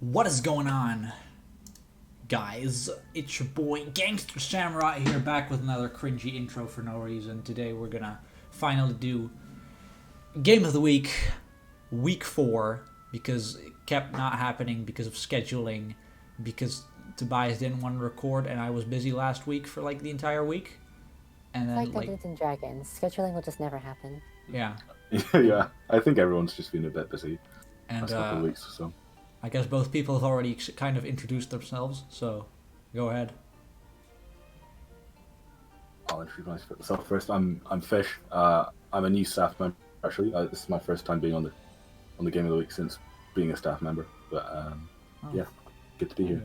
What is going on, guys? It's your boy Gangster Samurott here, back with another cringy intro for no reason. Today we're gonna finally do Game of the Week, Week 4, because it kept not happening because of scheduling, because Tobias didn't want to record and I was busy last week for like the entire week. And then like Dungeons and Dragons, scheduling will just never happen. Yeah. Yeah, I think everyone's just been a bit busy And last couple of weeks or so. I guess both people have already kind of introduced themselves, so go ahead. I'll introduce myself first. I'm Fish. I'm a new staff member. Actually, this is my first time being on the Game of the Week since being a staff member. But yeah, good to be here.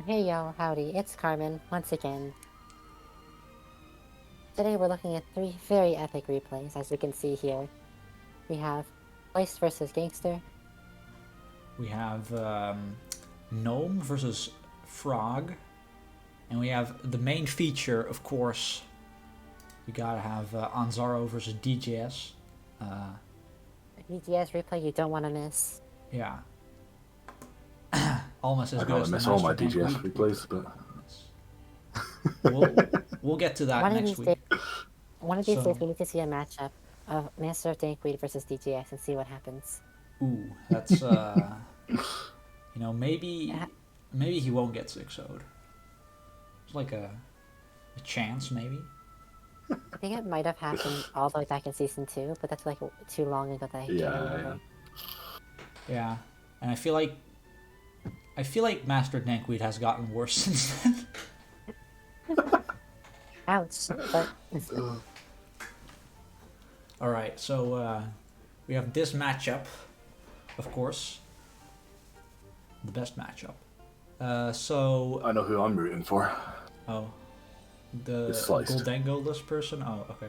Hey y'all, howdy, it's Carmen, once again. Today we're looking at 3 very epic replays, as you can see here. We have Slice versus Gangster. We have Gnome versus Frog. And we have the main feature, of course. We gotta have Anzaro versus DJS. DJS replay you don't want to miss. Yeah. Almost as I good as the miss all my Master DJS Tank replays, but we'll get to that One next week. One of these days we need to see a matchup of Master Tankweed versus DJS and see what happens. Ooh, that's you know, maybe he won't get 6-0'd. It's like a chance, maybe. I think it might have happened all the way back in Season 2, but that's like too long ago that I can't remember. Yeah, and I feel like Master Tankweed has gotten worse since then. Ouch, but... Alright, so we have this matchup, of course. The best matchup. So... I know who I'm rooting for. Oh. The Goldango-less person? Oh, okay.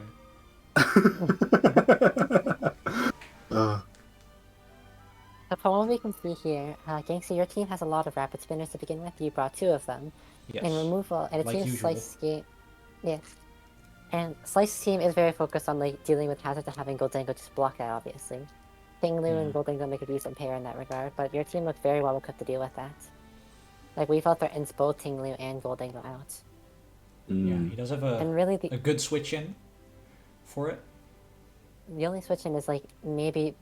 So from what we can see here, Gangster, your team has a lot of rapid spinners to begin with. You brought 2 of them. Yes. And removal, and it like seems usual. Slice's game... Yes. And Slice's team is very focused on like dealing with hazards and having Goldango just block that, obviously. Tinglu and Goldango make a decent pair in that regard, but your team looked very well equipped to deal with that. Like, we felt threatens both Tinglu and Goldango out. Yeah, he does have And really a good switch in for it. The only switch in is like maybe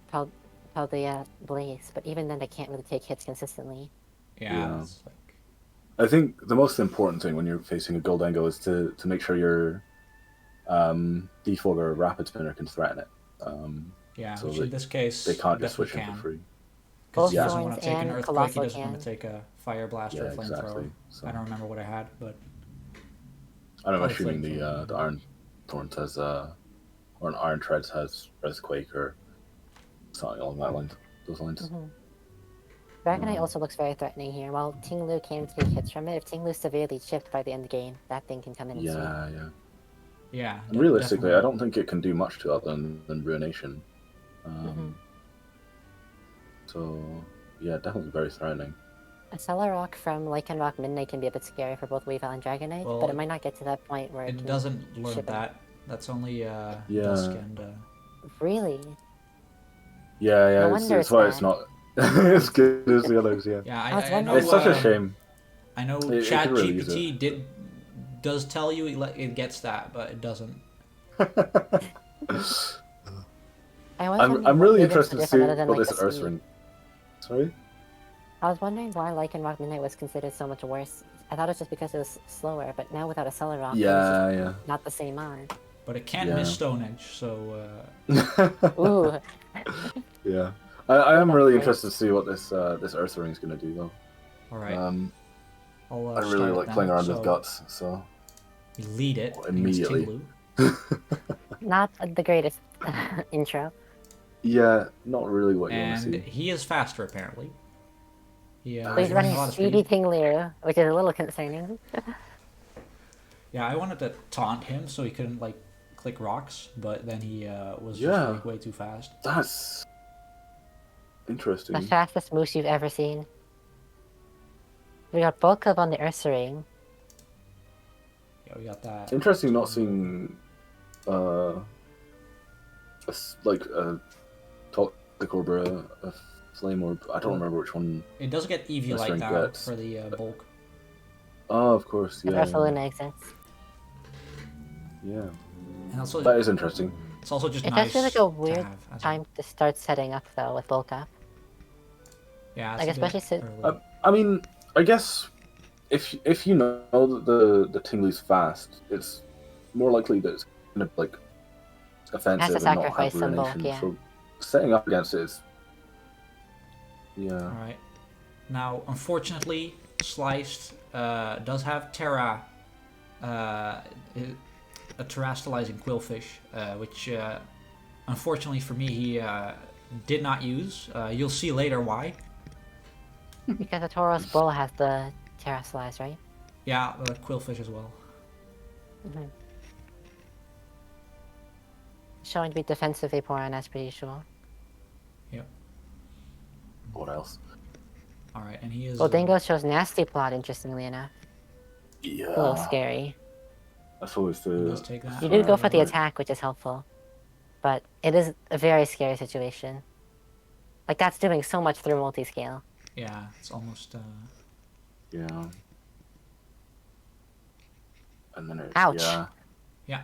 Paldea Blaze, but even then they can't really take hits consistently. Yeah. I think the most important thing when you're facing a Goldango is to make sure your default or rapid spinner can threaten it. Yeah, so which in this case they can't just definitely switch in for free. Because he Both doesn't want to take an and earthquake, he Colossal doesn't want can. to take a fire blast or a flamethrower. Exactly. So, I don't remember what I had, but I don't know, Probably assuming the Iron Thorns has or an Iron Treads has Earthquake or something along those lines. Dragonite also looks very threatening here. While Tinglu can take hits from it, if Tinglu's severely chipped by the end of the game, that thing can come in and sweep. yeah. And realistically, definitely. I don't think it can do much to it other than Ruination. So, yeah, definitely very threatening. A Cellar from Lycan Rock Midnight can be a bit scary for both Weavile and Dragonite, Well, but it might not get to that point where It can doesn't learn ship that. That's only Yeah. Dusk and... Really? Yeah, No wonder it's why it's not as good as the others, yeah. Yeah, I was I know, wondering- It's such a shame. I know It could really use ChatGPT does tell you it gets that, but it doesn't. I'm really interested to see what this Earth Ring... Sorry? I was wondering why Lycan Rock Midnight was considered so much worse. I thought it was just because it was slower, but now without a Cellar Rock, Yeah. not the same on. But it can't miss Stone Edge, so... Ooh. Yeah. I am really interested to see what this Earth Ring is going to do, though. Alright. I really like playing around with Guts, so... You lead it immediately. Not the greatest intro. Yeah, not really what you want to And see. he is faster, apparently. He's running running a lot of speedy speed. Tinglu, which is a little concerning. Yeah, I wanted to taunt him so he couldn't, like, click rocks, but then he was Yeah. just, like, way too fast. That's... interesting. The fastest moose you've ever seen. We got bulk up on the Ursa Ring. Yeah, we got that. Interesting not seeing... like, a Toxic Cobra, a Flame Orb. I don't remember which one. It does get EV That's Light right, now guts. for the bulk. Oh, of course, If yeah. Earth Luna exists. Yeah. And also, That is interesting. it's also just It nice does feel like a to weird have as time to start setting up though with bulk up. Yeah, it's Like, a especially bit since- early. I mean, I guess if you know that the Tingley's fast, it's more likely that it's gonna be like offensive and not sacrifice have some bulk, ruination. yeah. So setting up against it is Alright. Now, unfortunately, Sliced does have Terra, a terrestrializing quillfish, which unfortunately for me he did not use. You'll see later why. Because the Tauros Bull has the Terraslize, right? Yeah, the quillfish as well. Mm-hmm. Showing to be defensive Vaporeon as per usual. Yep. what else? Alright, and he is... Goldingo shows Nasty Plot, interestingly enough. Yeah. A little scary. That's always he the. does take that. You do go for the Right. attack, which is helpful. But it is a very scary situation. Like, that's doing so much through multi-scale. Yeah, it's almost... Yeah. And then it. Ouch. Yeah. Yeah.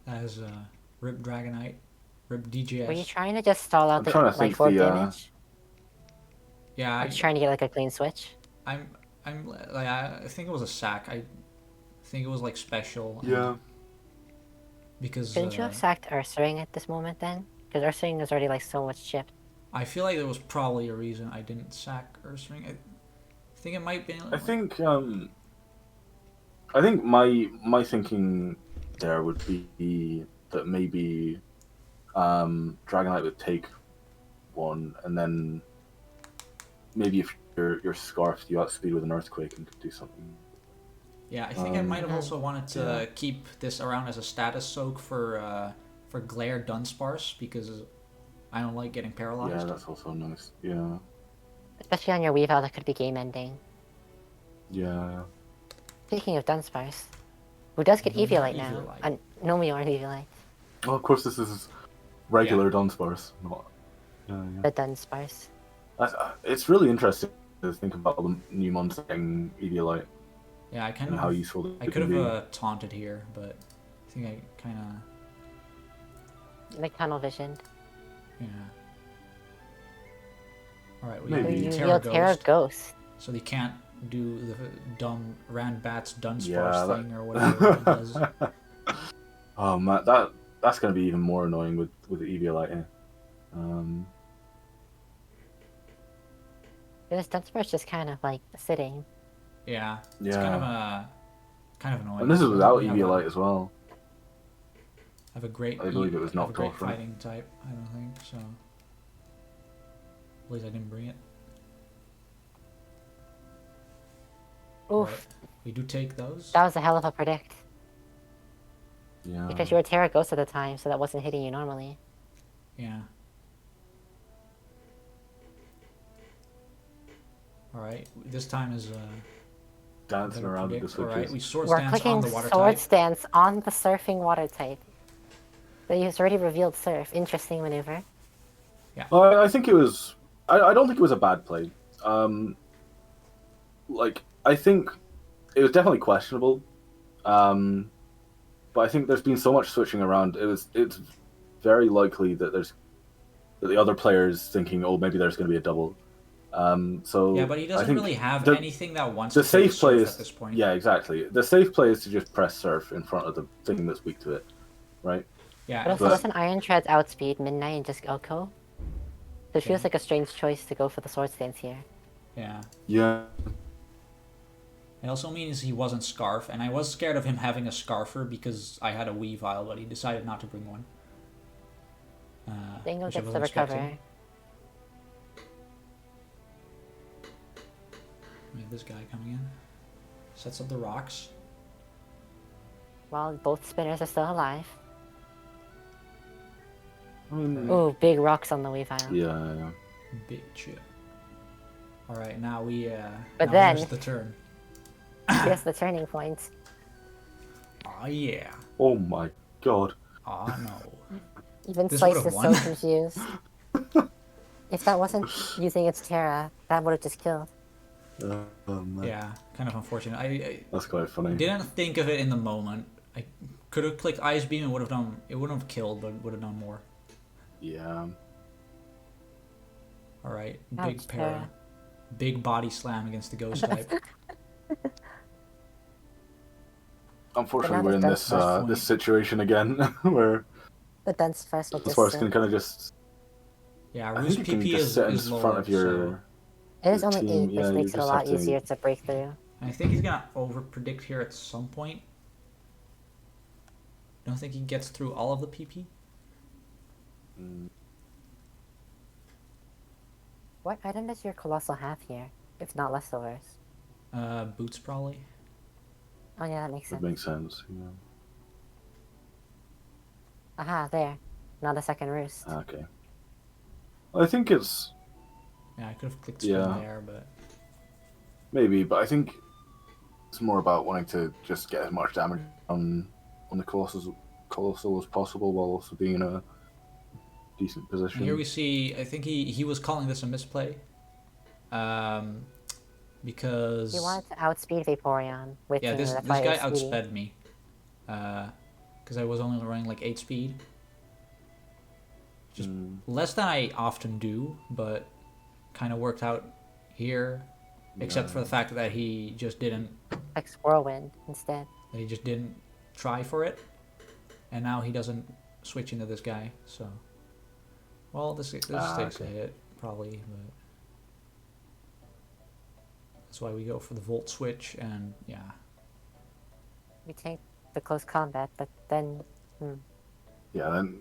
That is Rip Dragonite, Rip DJS. Were you trying to just stall out I'm the, trying to like, think 4 the, damage? Yeah, Are you trying to get, like, a clean switch? I'm like I think it was a sack. I think it was like special. Yeah. Because Couldn't you have sacked Ursaring at this moment, then? Because Ursaring is already, like, so much chipped. I feel like there was probably a reason I didn't sack Ursaring. I think it might be. I think my thinking there would be that maybe Dragonite would take one, and then maybe if you're scarfed, you outspeed with an earthquake and could do something. Yeah, I think I might have Mhm. also wanted to keep this around as a status soak for Glare Dunsparce because I don't like getting paralyzed. Yeah, that's also nice. Yeah. Especially on your Weavile, that could be game-ending. Yeah. Speaking of Dunsparce, who does get Gnome Eviolite now? Eviolite. Gnome or Eviolite. Well, of course, this is regular Dunsparce, not. Yeah. The Dunsparce. It's really interesting to think about all the new monsters getting Eviolite Yeah, I kind and how of. useful I it could can be. have taunted here, but I think I kind of. Like tunnel vision. Yeah. Alright, we Maybe. You have yield Terra Ghost. so they can't do the dumb Ranbat's Dunsparce Yeah, that- thing or whatever it does. Oh man, that's gonna be even more annoying with the Eviolite. This Dunsparce just kind of like sitting. Yeah, it's Yeah. kind of annoying. And this is without We have Eviolite as well. have a great. I believe it was have a knocked great off, right? fighting type. I don't think so. At least I didn't bring it. Oof. Alright, we do take those. That was a hell of a predict. Yeah. Because you were Terra Ghost at the time, so that wasn't hitting you normally. Yeah. Alright, this time is Dancing better around with the predict. switches. Alright, we sword We're stance clicking on the water Sword type. Stance on the Surfing Water type. So he's already revealed Surf. Interesting maneuver. Well, I think it was. I don't think it was a bad play. Like I think it was definitely questionable. But I think there's been so much switching around. It's very likely that the other players thinking, oh, maybe there's going to be a double. So Yeah, but he I doesn't think really have the- anything that wants the to take safe play surf is at this point. yeah, exactly. The safe play is to just press surf in front of the thing that's weak to it, right? Yeah, But also, But- doesn't Iron Treads outspeed Midnight and just Oko? So it feels like a strange choice to go for the Sword Stance here. yeah. Yeah. It also means he wasn't Scarf, and I was scared of him having a Scarfer because I had a Weavile, but he decided not to bring one. Dingo Which I gets the wasn't expecting. recover. We have this guy coming in. Sets up the rocks. While both spinners are still alive. I mean, Ooh, big rocks on the Weavile. yeah. Big chip. Alright, now we, But now then- here's the turn. Here's the turning point. Aw, yeah. Oh my god. Aw, no. Even This Slice would've is won. so confused. If that wasn't using its Terra, that would have just killed. Man. Yeah, kind of unfortunate. I That's quite funny. didn't think of it in the moment. I could have clicked Ice Beam and would have done. It wouldn't have killed, but would have done more. Yeah. All right, Ouch, big para, Terra. big body slam against the ghost type. Unfortunately, But now we're in the this Dense this situation again where The Dense Fest will the just Sparks can kind of just. Yeah, I Roos think you can PP just sit in is low, front of your. so It is your only team. 8, Yeah, which you makes it a just lot have to- easier to break through. I think he's gonna over predict here at some point. Don't think he gets through all of the PP. What item does your Colossal have here, if not leftovers? Boots probably. Oh yeah, that makes That sense. makes sense. Yeah. Aha, there. Not a second roost. Okay. I think it's Yeah, I could have clicked spin Yeah. there, but maybe, but I think it's more about wanting to just get as much damage on the colossal as possible while also being in a decent position. here we see. I think he was calling this a misplay. Because You wanted to outspeed Vaporeon with yeah, this the guy fire speedy. outsped me. Because I was only running like 8 speed. Just less than I often do, but kind of worked out here. Except for the fact that he just didn't. Like Whirlwind instead. That he just didn't try for it, and now he doesn't switch into this guy. So, well, this takes a hit probably, but that's why we go for the Volt switch, and yeah. We take the close combat, but then... Yeah, then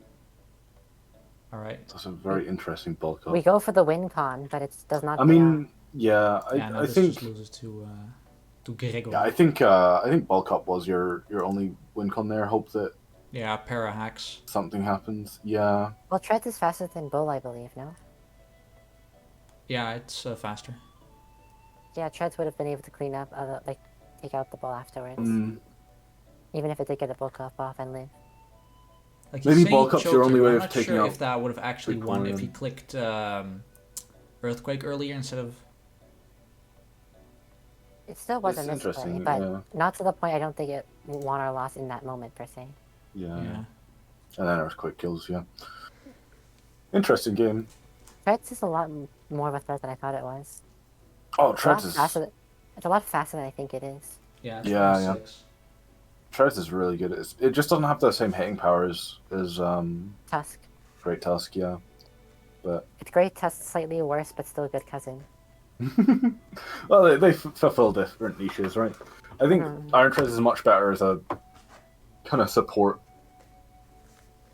All right. that's a very interesting bulk up. We go for the win con, but it does not I pay off. mean, yeah, No, I this think just loses to Gregor. yeah, I think bulk up was your only win con there. Hope that Yeah, para hacks. something happens. Yeah, Well, Treads is faster than Bull, I believe, no? Yeah, it's faster. Yeah, Treads would have been able to clean up, like, take out the Bull afterwards. Even if it did get a bulk up off and live. Like Maybe he's saying bulk up's your choked only it, way I'm of not taking sure out if that would have actually won if he Vaporeon. clicked Earthquake earlier instead of. It still was It's a misplay, interesting, but yeah. not to the point I don't think it won or lost in that moment, per se. yeah, Yeah. And then earthquake kills. Yeah, interesting game. Treads is a lot more of a threat than I thought it was. Oh, It's a lot Treads is faster. It's a lot faster than I think it is. Yeah. It's Yeah, 26. Treads is really good. It just doesn't have the same hitting power as Tusk. Great Tusk. Yeah, but It's great Tusk, slightly worse, but still a good cousin. well, they fulfill different niches, right? I think Iron Treads is much better as a kind of support.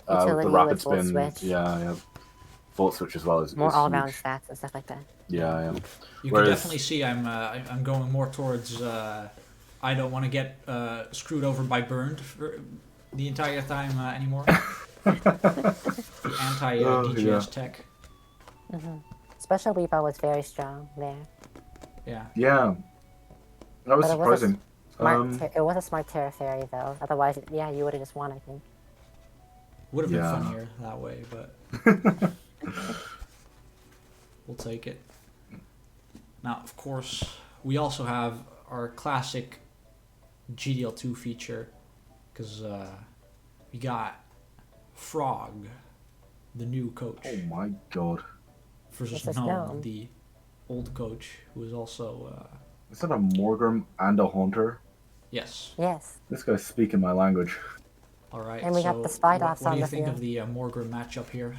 Utility The rapid with Volt spin, Switch. yeah, Volt Switch as well is More is all-round huge. stats and stuff like that. Yeah. You Whereas- can definitely see I'm going more towards I don't want to get screwed over by burned for the entire time anymore. The anti DJS yeah. tech. Special Weeper was very strong there. Yeah. Yeah, that was But it was a surprising. It was a smart Terra Fairy, though. Otherwise, yeah, you would have just won, I think. Would have been Yeah. funnier that way, but we'll take it. Now, of course, we also have our classic GDL2 feature, because we got Frog, the new coach, Oh my god, versus Versus Gnome, Gnome. the old coach, who is also is that a Morgrim and a Haunter? yes. Yes. This guy's speaking my language. All right. And we got so the Spidoffs what on do you the think of field. the Morgrim matchup here?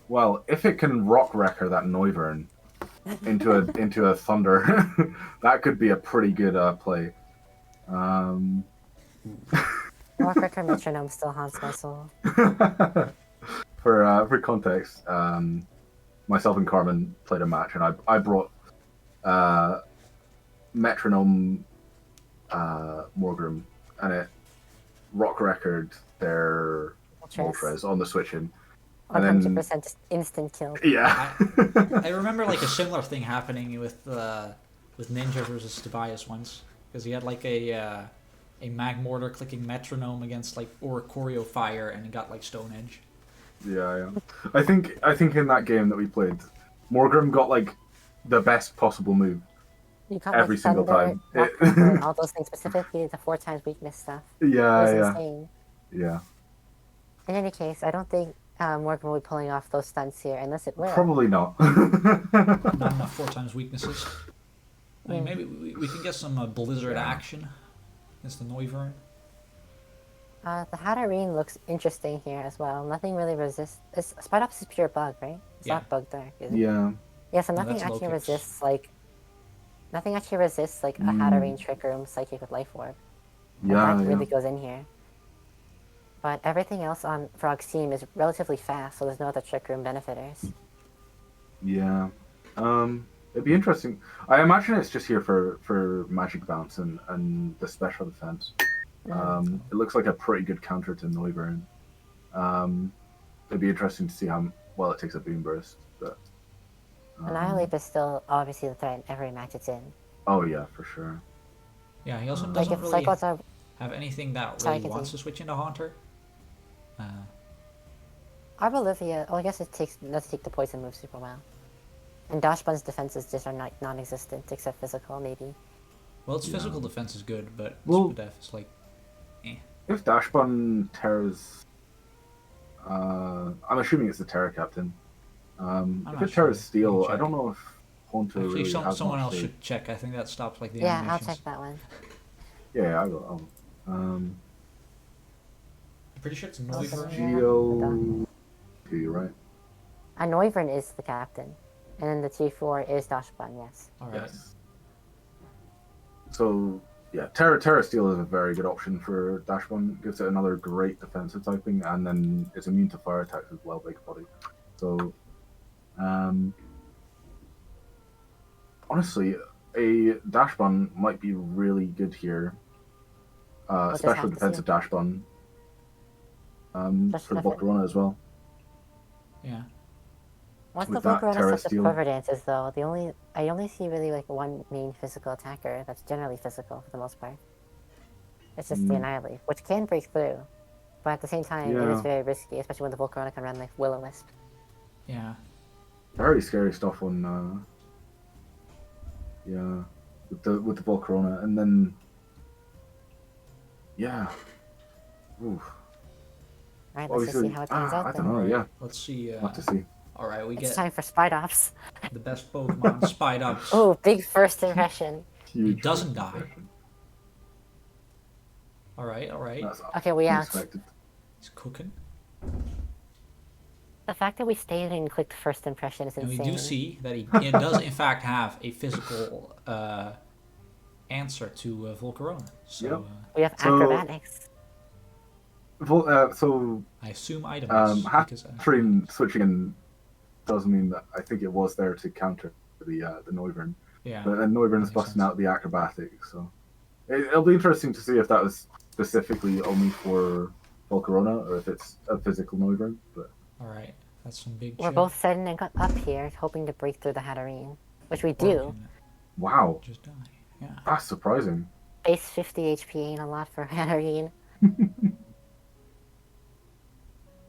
Well, if it can rock wrecker that Noivern into a Thunder, that could be a pretty good play. Rockricker Metronome still haunts my soul. For context, myself and Carmen played a match, and I brought Metronome Morgrim, and it rock record their Moltres on the switching. And then 100% just instant kill. yeah, I remember like a similar thing happening with Ninja versus Tobias once, because he had like a Mag Mortar clicking Metronome against like or Choreo Fire, and he got like Stone Edge. Yeah. I think in that game that we played, Morgrim got like the best possible move You got every like single thunder, time. rock, paper, and all those things, specifically the 4 times weakness stuff. It was Yeah. insane. Yeah. In any case, I don't think Morgan will be pulling off those stunts here, unless it will. Probably not. Not enough 4 times weaknesses. I mean, maybe we can get some blizzard action against the Noivern. The Hatterene looks interesting here as well. Nothing really resists. Spite Ops is pure bug, right? It's Yeah. not bug dark, is it? Yeah. Yeah, so No, nothing that's low actually kicks. resists like. Nothing actually resists like a Hatterene Trick Room Psychic with Life Orb. And that really goes in here. But everything else on Frog's team is relatively fast, so there's no other Trick Room benefiters. Yeah. It'd be interesting. I imagine it's just here for Magic Bounce and the special defense. It looks like a pretty good counter to Noivern. It'd be interesting to see how well it takes a Boom Burst. But, Annihilate is still obviously the threat in every match it's in. oh yeah, for sure. Yeah, he also Like doesn't if really Cyclones are... have anything that Sorry, really wants continue. to switch into Haunter. Arbolivia, oh I guess it does take the poison move super well. And Dashbun's defenses just are not non-existent, except physical, maybe. Well, its physical defense is good, but Well- super def is like, eh. If Dashbun Terra's, I'm assuming it's the Terra Captain. If not it Terra's sure. Steel, You can I check. don't know if Haunter Actually, really has someone much else to- should check. I think that stops like the Yeah, I'll animations. check that one. Yeah, I will. I'm pretty sure it's Noivern. GDL. You're right. And Noivern is the captain. And then the T4 is Dashbun, yes. All right. Yes. So yeah, Terra Steel is a very good option for Dashbun. Gives it another great defensive typing, and then it's immune to fire attacks as well, Big Body. So, honestly, a Dashbun might be really good here. just Special have to defensive see. Dashbun. Just For the definitely. Volcarona as well. Yeah. Once the With that Volcarona Terra starts to Steel. quiver dances, though, I only see really like one main physical attacker that's generally physical for the most part. It's just the Annihilate, which can break through, but at the same time, it is Yeah. very risky, especially when the Volcarona can run like Will-O-Wisp. Yeah. Very scary stuff on with the Volcarona, and then oof. Alright, let's just see how it turns out I then. don't know. Yeah, Let's see. we'll have to see. All right, we It's get time for Spite Ops. the best Pokemon, Spite Ups. Oh, big first impression. Huge doesn't die. impression. All right. That's Okay, we out. unexpected. He's cooking. The fact that we stayed and clicked first impression is And insane. we do see that it does in fact have a physical answer to Volcarona. So Yep. We have So- acrobatics. So I assume items. because, Hatterene switching in does mean that I think it was there to counter the Noivern, yeah. but then Noivern's makes busting sense. out the acrobatics. So it'll be interesting to see if that was specifically only for Volcarona or if it's a physical Noivern. But All right. That's some big. We're chill. both setting and got up here, hoping to break through the Hatterene, which we Or do. can wow, Just die. Yeah. that's surprising. Base 50 HP ain't a lot for Hatterene.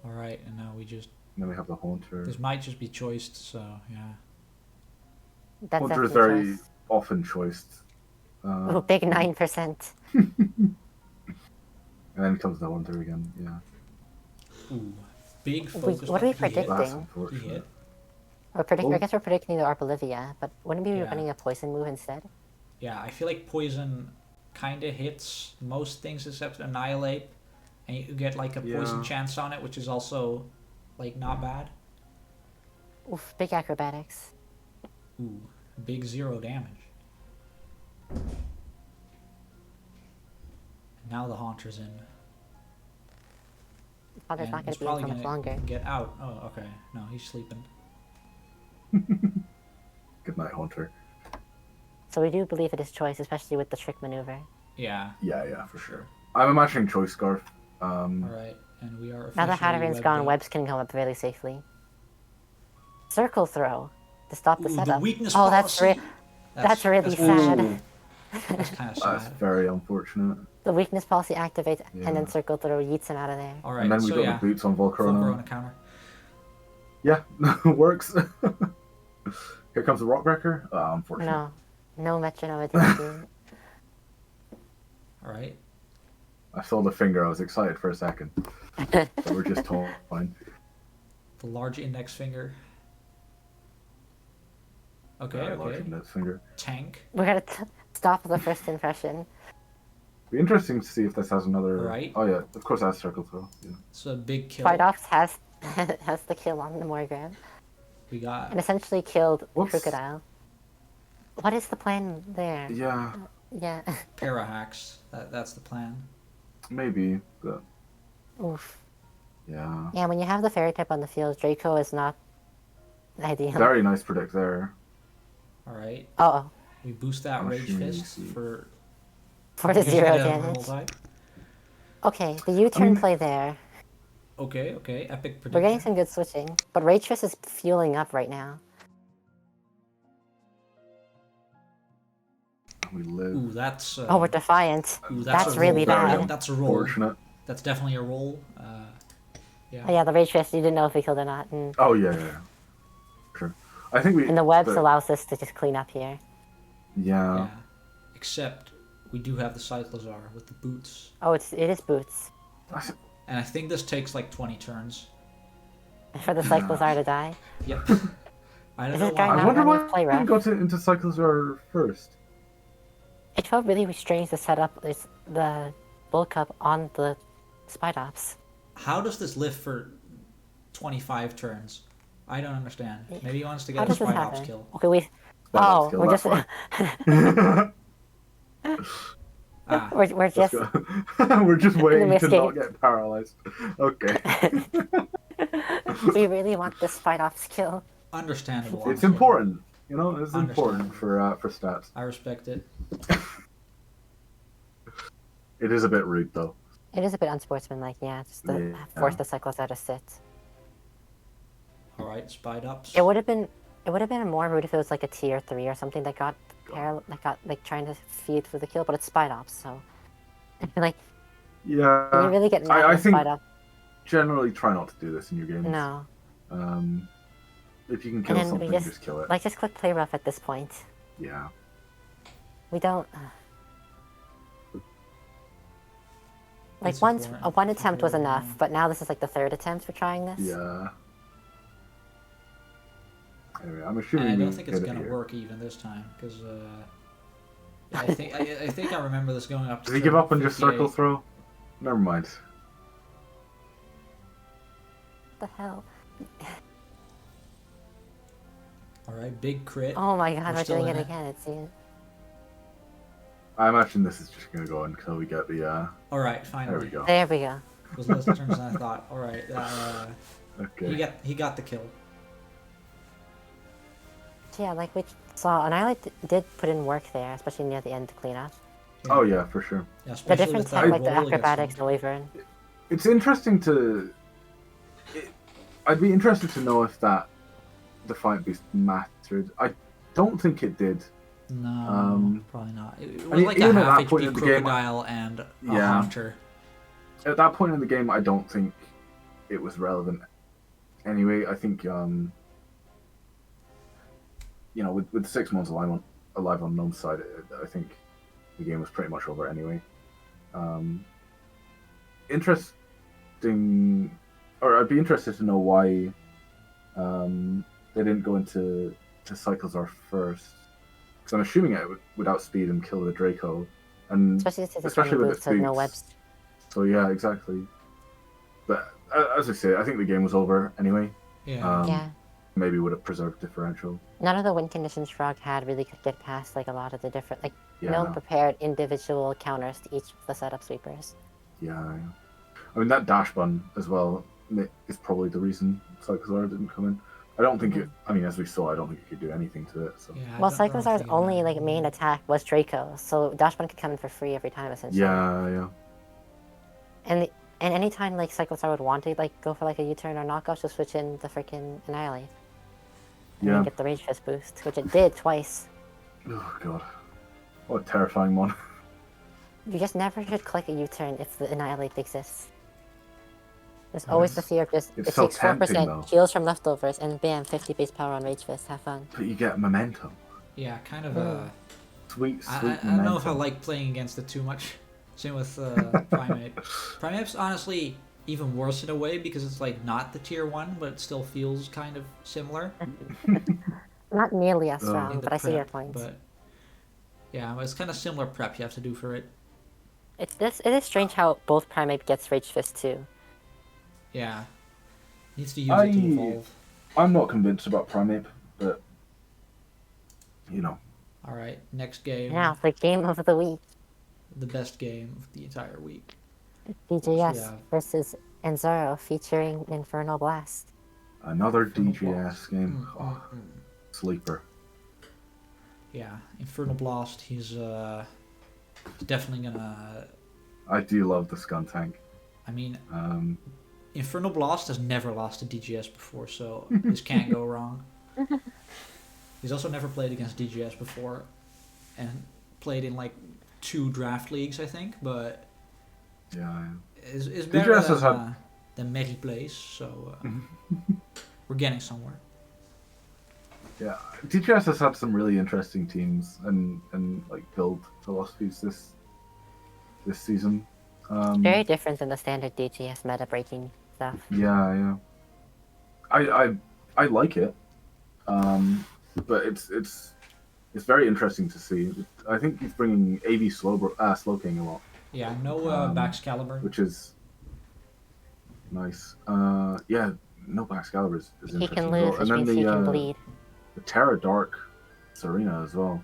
All right, and now we just. And then we have the Haunter. This might just be choiced. So yeah. That's Haunter is definitely very choice. often choiced. Ooh, big 9%. And then comes the Haunter again. Yeah, Ooh. Big focus. what are we on- he hit. predicting? that's He unfortunate. hit. I guess we're predicting the Arbolivia, but wouldn't we be Yeah. running a poison move instead? Yeah, I feel like poison kind of hits most things except annihilate, and you get like a poison Yeah. chance on it, which is also like not bad. Oof, big acrobatics. Ooh, big 0 damage. And now the Haunter's in. Father's and not going he's to be in probably for much gonna longer. get out. Oh, okay. No, he's sleeping. Good night, Haunter. So we do believe it is choice, especially with the trick maneuver. Yeah. Yeah, for sure. I'm imagining Choice Scarf. All right, and we are Now that officially Hatterene's webbed gone, up. webs can come up really safely. Circle throw to stop the Ooh, setup. the weakness Oh, that's policy. that's really kinda- sad. Ooh, That's kind of that's sad. very unfortunate. The weakness policy activates, Yeah. and then circle throw yeets him out of there. All right, And then we so got yeah, the boots on full Volcarona. Corona counter. Yeah, works. Here comes the rock wrecker. Unfortunately. No. No metronome ability. All right. I saw the finger. I was excited for a second. But we're just toying. The large index finger. Okay, Large okay. index finger. Tank. We're gonna stop the first impression. Be interesting to see if this has another. Right. Oh yeah, of course it has circle throw. Yeah. It's a big kill. Fight Ops has has the kill on the Morgan. We got And essentially killed Whoops. Crocodile. What is the plan there? Yeah, Yeah. parahacks. That's the plan. maybe, but Oof. yeah. Yeah, when you have the fairy type on the field, Draco is not ideal. Very nice predict there. All right. Uh-oh. We boost that Oh, rage shit. fist for For the because 0 we get a normal damage. type. Okay, the U-turn play there. Okay, okay. Epic We're getting prediction. some good switching. But Rage Fist is fueling up right now. We live. Ooh, that's. Oh, we're Defiant. Ooh, That's a really roll. bad. That's a roll. Fortunate. That's definitely a roll. Yeah. Oh yeah, the Rage Fist, you didn't know if we killed or not. And, Oh yeah. Sure. I think we. and the webs allows us to just clean up here. Yeah. Yeah. Except we do have the Cyclozar with the boots. Oh, it is Boots. And I think this takes like 20 turns. For the Cyclozar to die. Yep. I don't Is know this guy why. I not wonder running why play we rough? got into Cyclozar first. It felt really strange to set up the Bull Cup on the Spidops. How does this live for 25 turns? I don't understand. Maybe he wants to How get a does this Spite Ops happen? kill. Okay, we... Ops Oh, kill, we're that's just... Ah, we're Let's just... go. We're just waiting to escape. not get paralyzed. Okay. we really want this Spidops kill. understandable. It's honestly. important. You know, it's important Understandable. for stats. I respect it. It is a bit rude though. It is a bit unsportsmanlike, yeah, just to Yeah. force the Cyclozar to sit. Alright, Spite Ops. It would have been more rude if it was like a tier 3 or something that got like trying to feed for the kill, but it's Spidops, so like Yeah. you really get mad I at think Spidops. generally try not to do this in your games. No. If you can kill then we something, just- just kill it. Like just click play rough at this point. Yeah. We don't like It's once important. one attempt was Very enough, important. but now this is like the 3rd attempt for trying this. Yeah. Anyway, I'm And assuming I we don't think it's get it gonna here. work even this time, because I think I remember this going up to Did he give up and just 58. circle throw? Never mind. What the hell? Alright, big crit. Oh my god, We're we're still doing in it it. again, it seems. I imagine this is just gonna go until we get the. Alright, There finally. we go. There we go. It was less turns than I thought. Alright, Okay. he got the kill. So yeah, like we saw, Annihilate did put in work there, especially near the end to clean up. Oh yeah, for sure. Yeah, The especially different with that tech, like the roll against acrobatics, him. the Wyvern. It's interesting to. I'd be interested to know if that Defiant Beast mattered. I don't think it did. No, probably not. It was mean, like a even at half that point HP in the game, crocodile and a Yeah. hunter. At that point in the game, I don't think it was relevant. Anyway, I think with 6 months alive on Gnome's side, I think the game was pretty much over anyway. Interesting, or I'd be interested to know why they didn't go into Cyclozar first, because I'm assuming it would outspeed and kill the Draco, and Especially since it's especially running with boots its with no boots. webs. So yeah, exactly. But as I say, I think the game was over anyway. Yeah. Yeah. Maybe would have preserved differential. None of the win conditions Frog had really could get past like a lot of the different Yeah. Gnome prepared individual counters to each of the setup sweepers. Yeah. I mean that dash button as well is probably the reason Cyclozar didn't come in. I don't think it. I mean, as we saw, I don't think it could do anything to it. So Yeah, I Well, don't know if Cyclozar's he, only like main attack was Draco, so Dashbun could come in for free every time essentially. yeah. And anytime like Cyclozar would want to like go for like a U-turn or knockoff, just switch in the freaking Annihilate. And Yeah. then get the Rage Fist boost, which it did twice. Oh god, what a terrifying one. You just never should click a U-turn if the Annihilate exists. There's always the fear of just it's it so takes 4% tempting, though. heals from leftovers, and bam, 50 base power on Rage Fist. Have fun. But you get momentum. Yeah, kind of Sweet I momentum. don't know if I like playing against it too much. Same with Primate. Primate's honestly even worse in a way because it's like not the tier 1, but it still feels kind of similar. Not nearly as in strong, the but I see your prep, point. But yeah, it's kind of similar prep you have to do for it. It is strange how both Primate gets Rage Fist too. Yeah. Needs to use it to evolve. I'm not convinced about Primate, but you know. Alright, next game. Now, the game of the week. The best game of the entire week. DJS versus Anzaro featuring Infernal Blast. Another DJS game. Sleeper. Yeah, Infernal Blast, he's definitely gonna... I do love the Scun tank. I mean, Infernal Blast has never lost to DGS before, so this can't go wrong. He's also never played against DGS before, and played in like 2 draft leagues, I think, but yeah, is better DGS than, than Mary plays, so we're getting somewhere. Yeah, DJS has had some really interesting teams and like build philosophies this season. Very different than the standard DJS meta breaking stuff. Yeah. I like it, but it's very interesting to see. I think he's bringing AV Slow King a lot. Yeah, no Baxcalibur, which is nice. Yeah, no Baxcalibur is interesting. He can lose, well. which means he can bleed. The Terra Dark Serena as well.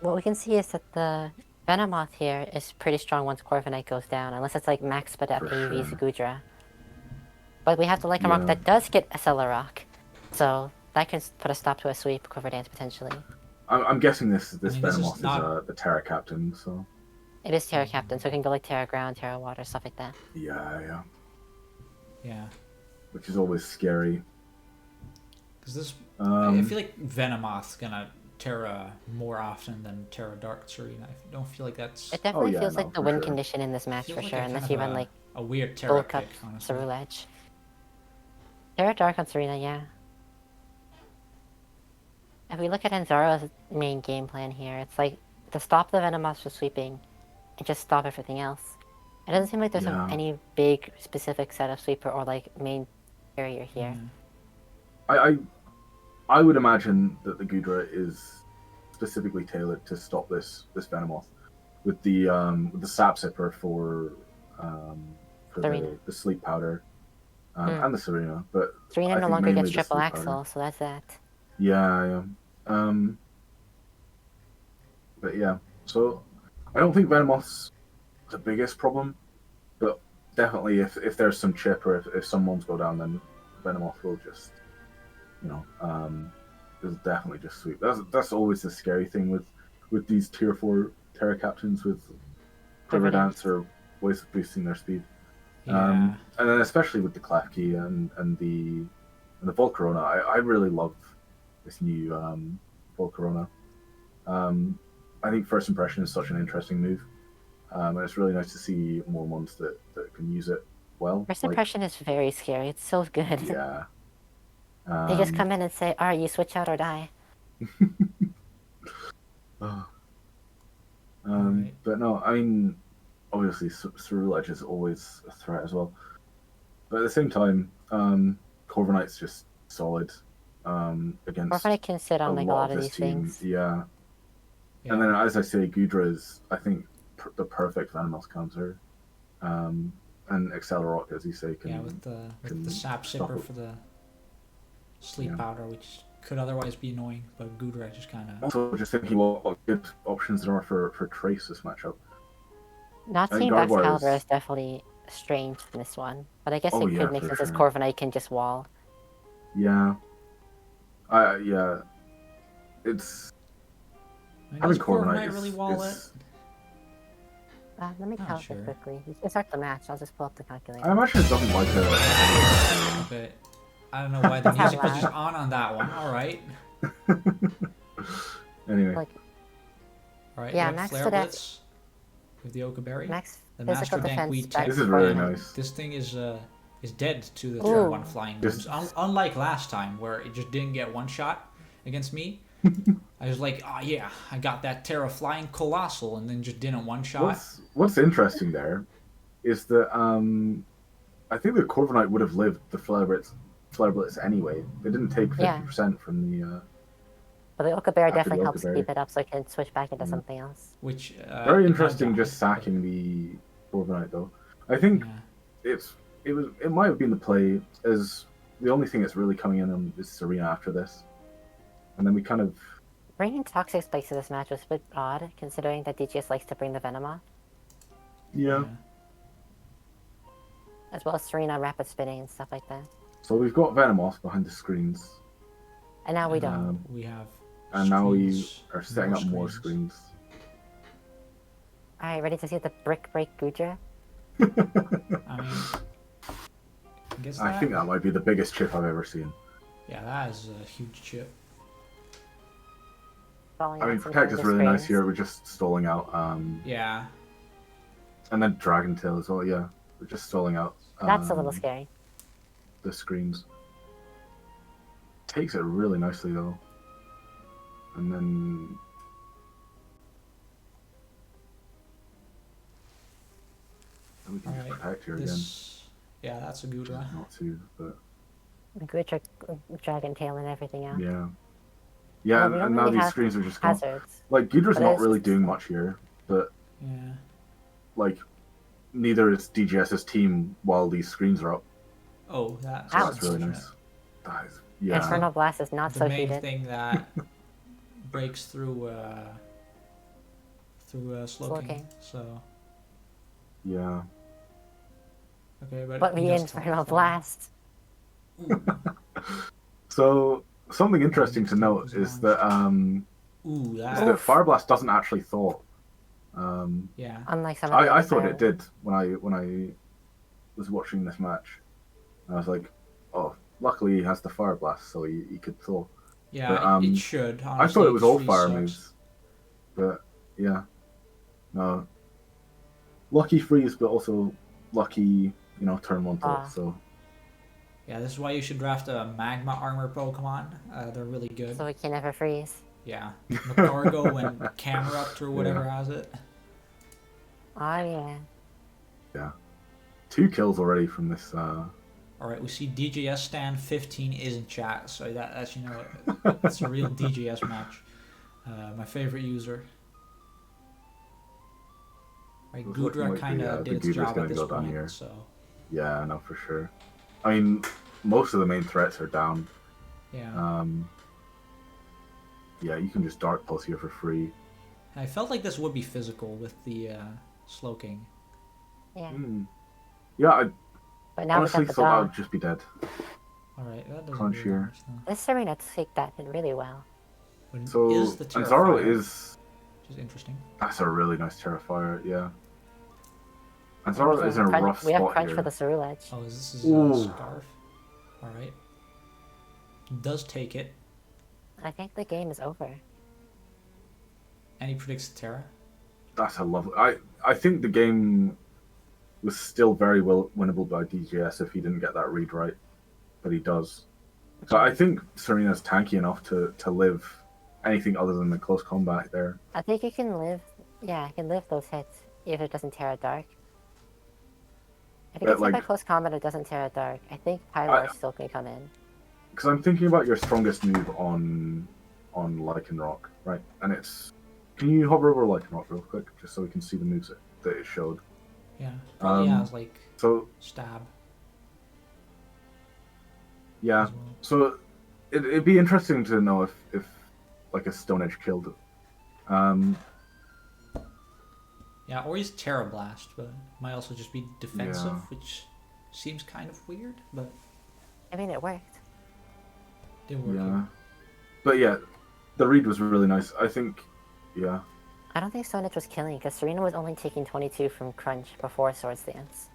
What we can see is that the Venomoth here is pretty strong once Corviknight goes down, unless it's like max sped up AV's Gudra. But we have to like a rock that does get a Celerock, so that can put a stop to a sweep Quiver Dance potentially. I'm guessing this I mean, Venomoth is not... is the Terra Captain, so... It is Terra Captain, so it can go like Terra Ground, Terra Water, stuff like that. Yeah. Which is always scary. Because this... I feel like Venomoth's gonna Terra more often than Terra Dark Serena. I don't feel like that's... It definitely feels like the win condition in this match for sure, unless you run like... a weird Terra kick, honestly. Cerule Edge. Terra Dark on Serena, yeah. If we look at Anzaro's main game plan here, it's like to stop the Venomoth from sweeping and just stop everything else. It doesn't seem like there's any big specific set of sweeper or like main barrier here. I would imagine that the Gudra is specifically tailored to stop this Venomoth with the Sap Sipper for the sleep powder and the Serena, but Serena no longer gets triple axle, so that's that. Yeah. But yeah, so I don't think Venomoth's the biggest problem, but definitely if there's some chip or if some mons go down, then Venomoth will just, it'll definitely just sweep. That's always the scary thing with these tier 4 Terra Captains with Quiver Dance or ways of boosting their speed. And then especially with the Klefki and the Volcarona, I really love this new Volcarona. I think First Impression is such an interesting move, and it's really nice to see more ones that can use it well. First Impression is very scary. It's so good. Yeah. They just come in and say, "Alright, you switch out or die." But no, I mean, obviously Cerule Edge is always a threat as well. But at the same time, Corviknight's just solid against Corviknight can sit on like a lot of these things. Yeah. And then, as I say, Gudra is, I think, the perfect Venomoth counter. And Accelerock, as you say, can... with the Sap Sipper for the sleep powder, which could otherwise be annoying, but Gudra just kind of... Also, just thinking what good options there are for Trace this matchup. Not seeing Baxcalibur is definitely strange in this one, but I guess it could make sense as Corviknight can just wall. Yeah. It's... Does Corviknight really wall it? Let me calculate quickly. You start the match, I'll just pull up the calculator. I imagine it doesn't like it. Okay. I don't know why the music was just on that one. Alright. Anyway. Alright, yeah, Max Flare Blitz with the Okaberry. Max The Physical Master Dank we defense back This tech. is really Fortnite. nice. This thing is dead to the Ooh. turn 1 flying Just- moves. Unlike last time where it just didn't get one shot against me. I was like, oh yeah, I got that Terra flying colossal, and then just didn't one shot. What's interesting there is that I think the Corviknight would have lived the Flare Blitz anyway. They didn't take 50% from the. But the Oka Bear After the definitely Oka helps Bear. keep it up so I can switch back into Yeah. something else. Which Very it interesting, died, just sacking the Corviknight though. I think Yeah. it might have been the play as the only thing that's really coming in on is Serena after this, and then we kind of Bringing Toxic Spikes to this match was a bit odd, considering that DGS likes to bring the Venom off, yeah. as well as Serena rapid spinning and stuff like that. So we've got Venom off behind the screens, And now we don't. We have. and now we screens, are setting up more screens. Alright, ready to see the Brick Break Guja? I mean, I guess I think that might be the biggest chip I've ever seen. Yeah, that is a huge chip. Falling I out mean, some Protect is horrendous really nice frames. here. We're just stalling out. Yeah. And then Dragon Tail as well. Yeah, we're just stalling out. That's a little scary. The screens. Takes it really nicely though. And then. We can just Alright, protect here this. Yeah, that's a good again. one. Not too, but Guja, Dragon Tail, and everything else. yeah. Yeah, Well, and, we and don't now really these have screens are just gone. Hazards. Like, Gudra's But not it's really just- doing much here, but, Yeah. like, neither is DGS's team while these screens are up. Oh, that's, So Ouch. that's really nice. That is, yeah. Infernal Blast is not The so main heated. thing that breaks through Slowking. Slowking. So Yeah. okay, But he the does Infernal talk. Blast. Ooh, So, something interesting to note is that, ooh, is that. that Fire Blast doesn't actually thaw. Yeah. Unlike some of the I other thought Fire- it did when I was watching this match. I was like, oh, luckily he has the Fire Blast, so he could thaw. Yeah, But, it should. I thought it was all Honestly, fire freeze moves. sucks. But, yeah. No. Lucky freeze, but also lucky, turn one thaw, Ah. so. Yeah, this is why you should draft a Magma Armor Pokemon. They're really good. So we can never freeze. Yeah. Macargo and Camerupt or whatever has it. Oh yeah. 2 kills already from this, Alright, we see DJS stand 15 is in chat, so that's it's a real DJS match. My favorite user. Right, Looks like it Gudra might be, kind I of think did its Gudra's job gonna at this go down point, here. so yeah, no, for sure. I mean, most of the main threats are down. yeah. Yeah, you can just Dark Pulse here for free. I felt like this would be physical with the Slowking. Yeah. Yeah, I But now we honestly got the thought that dog. would just be dead. Alright, that doesn't Crunch really here. understand. This Serena take that really well. But it So, is the Anzaro Terrifier, is... which is interesting. That's a really nice Terrifier, yeah. Anzaro is in a Crunch- rough we have spot Crunch here. for the Cerulege. Oh, this is Ooh. a Scarf. Alright. Does take it. I think the game is over. And he predicts Terra. That's a lovely... I think the game was still very well winnable by DJS if he didn't get that read right. But he does. So I think Serena's tanky enough to live anything other than the close combat there. I think you can live. Yeah, you can live those hits if it doesn't tear a dark. If it But, gets hit by like- close combat, it doesn't tear a dark. I think Pylar still can come in. Because I'm thinking about your strongest move on Lycanroc, right? And it's... Can you hover over Lycanroc real quick, just so we can see the moves that it showed? Yeah. Probably Um, has like So, stab yeah. as well. So, it'd be interesting to know if like, a Stone Edge killed it. Yeah, or he's Terra Blast, but might also just be defensive, Yeah. which seems kind of weird, but I mean, it worked. did work. Yeah. But yeah, the read was really nice. I think, yeah. I don't think Stone Edge was killing because Serena was only taking 22 from Crunch before Swords Dance.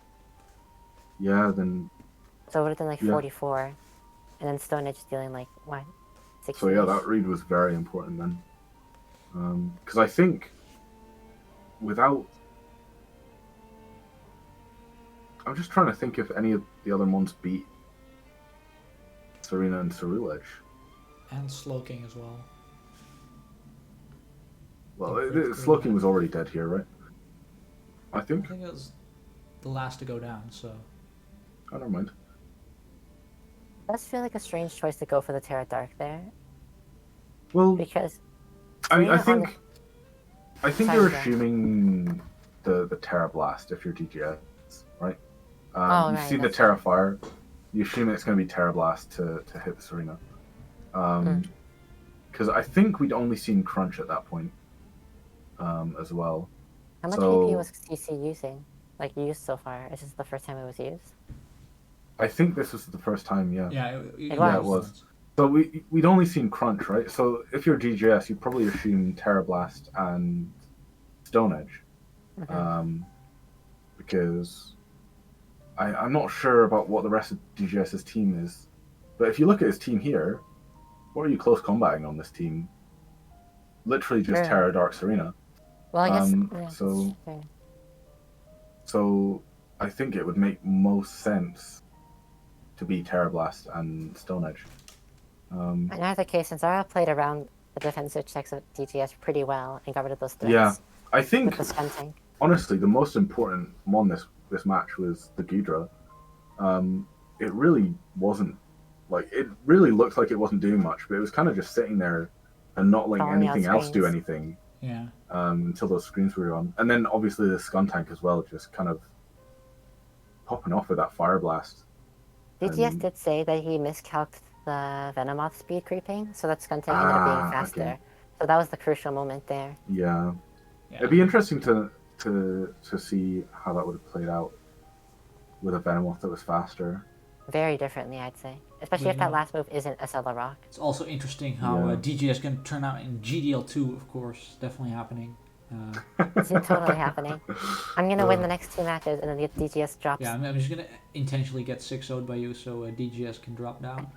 Yeah, then... So it would have been like Yeah. 44. And then Stone Edge dealing like, what? 60? So yeah, that read was very important then. Because I think without I'm just trying to think if any of the other ones beat Serena and Cerulege. And Slowking as well. Well, Pretty Slowking bad. was already dead here, right? I I think. think it was the last to go down, so... Oh, never mind. It does feel like a strange choice to go for the Terra Dark there. Well, Because... I mean, I Serena on the- think Sorry, you're go. assuming the Terra Blast if you're DJS, right? Oh, you right, see the that's Terra right. Fire, you assume it's going to be Terra Blast to hit the Serena. Because I think we'd only seen Crunch at that point as well. How much So, AP was CC using? Like, used so far? Is this the first time it was used? I think this was the first time, yeah. Yeah, Yeah, it was. So we'd only seen Crunch, right? So if you're DJS, you'd probably assume Terra Blast and Stone Edge. Because I'm not sure about what the rest of DJS's team is. But if you look at his team here, what are you close combating on this team? Literally just Sure. Terra Dark Serena. Well, I guess... So- fair. So I think it would make most sense to be Terra Blast and Stone Edge. In either case, Anzaro played around the defensive checks of DGS pretty well and got rid of those threats. Yeah, I think With the stun tank. honestly the most important one this match was the Ghidra. It really wasn't like it really looked like it wasn't doing much, but it was kind of just sitting there and not letting Calling out anything else do screens. anything Yeah. until those screens were on. And then obviously the Skun Tank as well, just kind of popping off with that Fire Blast. DGS did say that he miscalculated the Venomoth speed creeping, so that Skun Tank ended up being faster. Okay. So that was the crucial moment there. Yeah. Yeah. It'd be interesting to see how that would have played out with a Venomoth that was faster. Very differently, I'd say. Especially Well, if you that know- last move isn't a Cellar Rock. It's also interesting how Yeah. DJS can turn out in GDL2, of course. Definitely happening. It's totally happening. I'm gonna win the next two matches and then the DGS drops. Yeah, I'm just gonna intentionally get 6-0'd by you so DGS can drop down.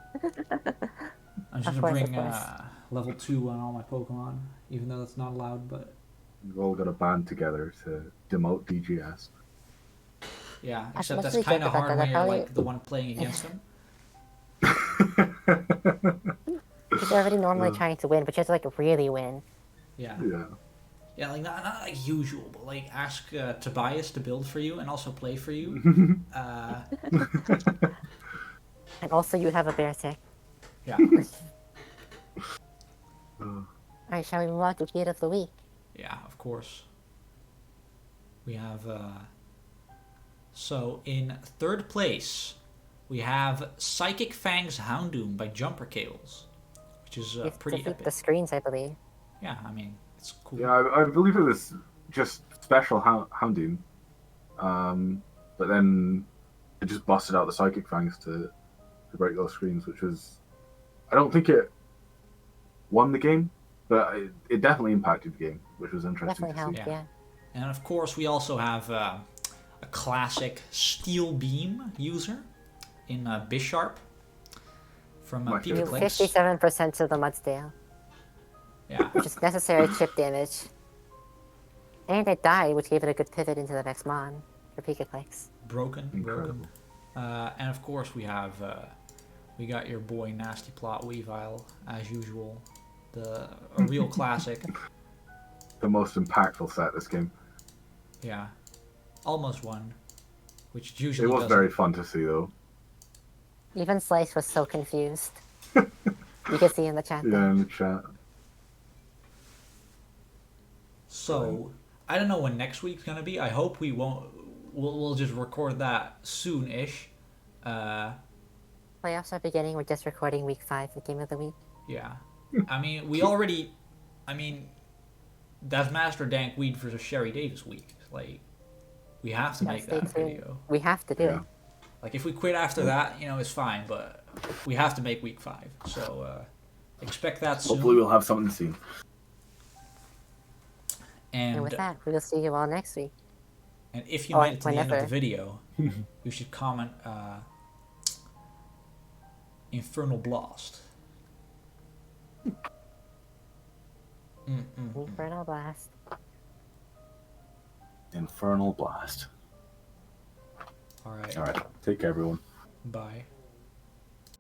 I'm just Of gonna course, bring of course. level 2 on all my Pokemon, even though that's not allowed, but We've all got to band together to demote DGS. yeah, I except that's mostly kind of joke about hard that, when I you're probably- like the one playing against them. Because you're already normally trying to win, but you have to like really win. Yeah. Yeah. Yeah, like not like usual, but like ask Tobias to build for you and also play for you. And also you have a bear tick. Yeah. Alright, shall we move on to Gate of the Week? Yeah, of course. We have, so in third place, we have Psychic Fang's Houndoom by Jumper Cables, which is You have to pretty defeat epic. the screens, I believe. Yeah, I mean, it's cool. Yeah, I believe it was just special Houndoom. But then it just busted out the Psychic Fangs to break those screens, which was... I don't think it won the game, but it definitely impacted the game, which was interesting Definitely to helped, see. yeah. And of course, we also have a classic Steel Beam user in Bisharp from My Pika favorite. Clicks. 57% to the Mudsdale, Yeah. which is necessary chip damage. And it died, which gave it a good pivot into the next mon for Pika Clicks. Broken. Incredible. And of course, we have we got your boy Nasty Plot Weavile as usual, a real classic. The most impactful set this game. Yeah, almost won, which It usually was doesn't. very fun to see, though. Even Slice was so confused. You can see in the chat Yeah, there. in the chat. So I don't know when next week's gonna be. I hope we won't. We'll just record that soon-ish. Playoffs are beginning, we're just recording week 5 of Game of the Week. Yeah, I mean we already. I mean, that's Master Dank Weed for the Sherry Davis week. Like, we have to Yeah, make stay that tuned. video. We have to do Yeah. it. Like, if we quit after that, it's fine. But we have to make week 5. So expect that soon. Hopefully, we'll have something to see. And with that, we will see you all next week. And if you Or made it to the end of whenever. the video, you should comment Infernal Blast. Infernal Blast. Infernal Blast. All right. All right. Take care, everyone. Bye.